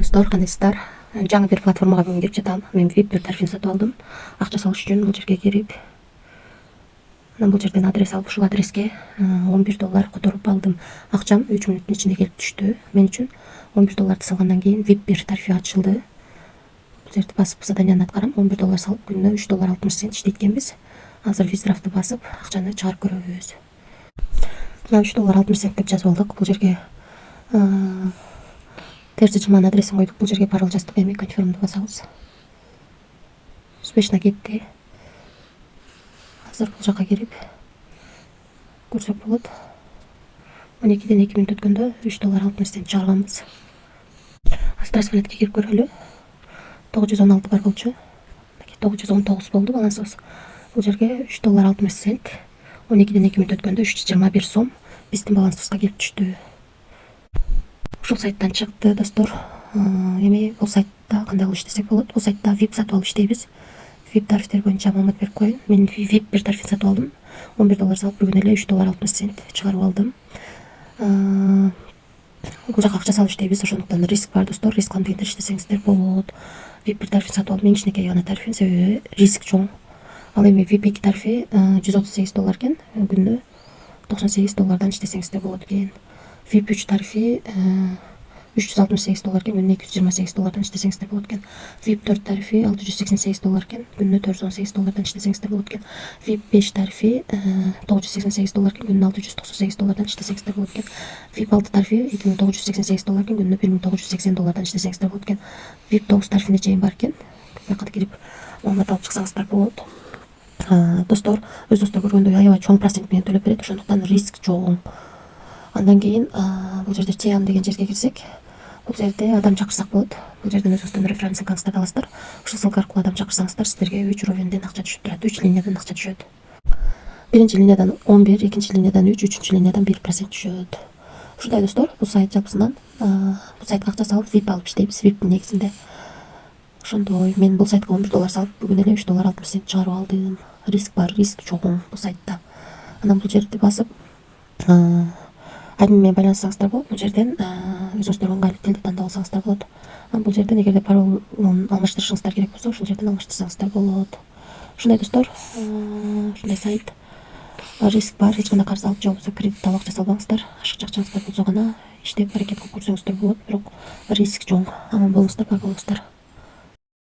достор, кандайсыздар? Жаңы бир платформага кирип жатам. Мен VIP бир тарифин сатып алдым. Акча салыш үчүн бул жерге кирип, анан бул жерден адрес алып, ушул адреске $11 которуп алдым. Акчам 3 мүнөттүн ичинде келип түштү. Мен үчүн $11 салгандан кийин VIP бир тарифи ачылды. Бул жерди басып заданияны аткарам. $11 салып, күнүнө $3.60 иштейт экенбиз. Азыр виздрафты басып, акчаны чыгарып көрөбүз. Мына $3.60 деп жазып алдык. Бул жерге терс жыман адресин койдук. Бул жерге пароль жаздык. Эми конфирмду басабыз. Успешно кетти. Азыр бул жака кирип көрсөк болот. 12ден 2 мүнөт өткөндө $3.60 чыгарганбыз. Астрас билетке кирип көрөлү. 916 бар болчу. 919 болду балансыбыз. Бул жерге $3.60. 12ден 2 мүнөт өткөндө 321 сом биздин балансыбызга келип түштү. Ушул сайттан чыкты достор. Эми бул сайтта кандай кылып иштесек болот? Бул сайтта VIP сатып алып иштейбиз. VIP тарифтер боюнча маалымат берип коеюн. Мен VIP бир тарифин сатып алдым. $11 салып, бүгүн эле $3.60 чыгарып алдым. Бул жака акча салып иштейбиз, ошондуктан риск бар достор. Риск албагенде иштесеңиздер болот. VIP бир тарифин сатып алдым. Эң кичинекей гана тарифин, себеби риск чоң. Ал эми VIP 2 тарифи $138 экен. Күнүнө $98 иштесеңиздер болот экен. VIP 3 тарифи $368 экен. Күнүнө $228 иштесеңиздер болот экен. VIP 4 тарифи $688 экен. Күнүнө $418 иштесеңиздер болот экен. VIP 5 тарифи $988 экен. Күнүнө $698 иштесеңиздер болот экен. VIP 6 тарифи $2988 экен. Күнүнө $1080 иштесеңиздер болот экен. VIP 9 тарифине чейин бар экен. Бияка кирип маалымат алып чыксаңыздар болот. Достор, өз достор көргөндөй аябай чоң процент менен төлөп берет, ошондуктан риск чоң. Андан кийин бул жерде Чеам деген жерге кирсек, бул жерде адам чакырсак болот. Бул жерден өзүңүздүн референс ссылкаңыздарды аласыздар. Ушул ссылка аркылуу адам чакырсаңыздар, сиздерге 3 уровенден акча түшүп турат. 3 линиядан акча түшөт. Биринчи линиядан 11, экинчи линиядан 3, үчүнчү линиядан 1% түшөт. Ушундай достор, бул сайт жалпысынан бул сайтка акча салып VIP алып иштейбиз. VIP негизинде. Ошондой, мен бул сайтка $11 салып, бүгүн эле $3.60 чыгарып алдым. Риск бар, риск чоң бул сайтта. Анан бул жерди басып админ менен байланышсаңыздар болот. Бул жерден өзүңүздөр ыңгайлуу тилди тандап алсаңыздар болот. Бул жерден эгерде паролун алмаштырышыңыздар керек болсо, ушул жерден алмаштырсаңыздар болот. Ушундай достор, ушундай сайт. Риск бар, эч кандай карыз алып, же болбосо кредит алып акча салбаңыздар. Ашыкча акчаңыздар болсо гана иштеп аракет кылып көрсөңүздөр болот, бирок риск чоң. Аман болуңуздар, бар болуңуздар.